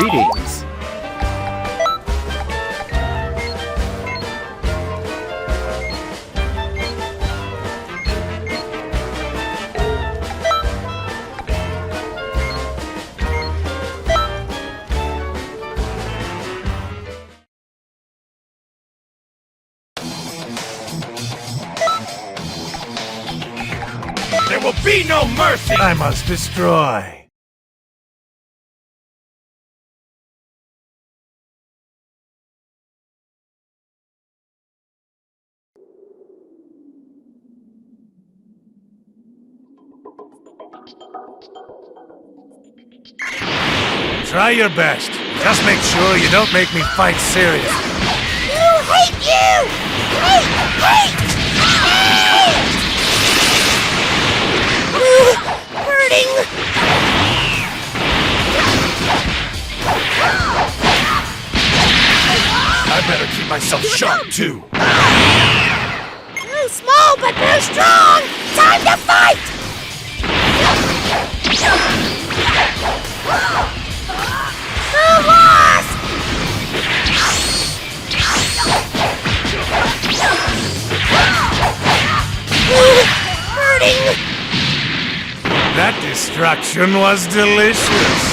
Greetings. There will be no mercy! I must destroy. Try your best. Just make sure you don't make me fight serious. Hate you! Hate! Hurting! I better keep myself sharp, too. Small but very strong! Time to fight! The wasp! Hurting! That destruction was delicious.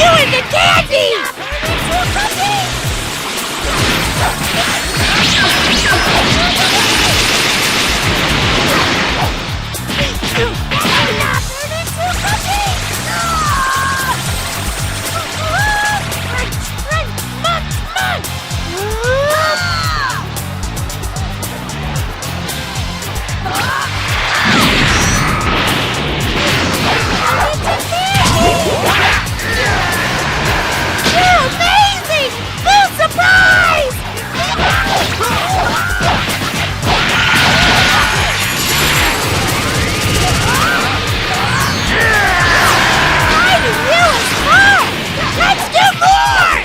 you into candy! Amazing! Boo surprise! Fighting you is fun! Let's do more!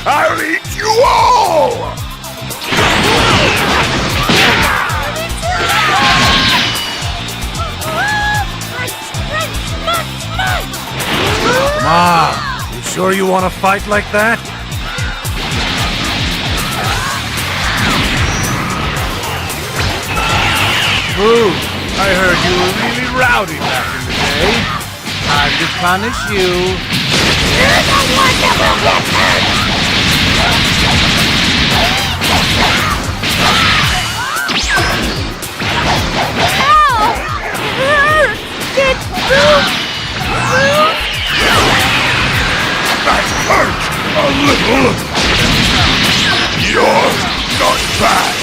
I'll eat you all! Come on. You sure you want to fight like that? Boo! I heard you were really rowdy back in the day. Time to punish you. You're the one that will get hurt! Ow! It hurts! Did That hurt a little. You're not bad.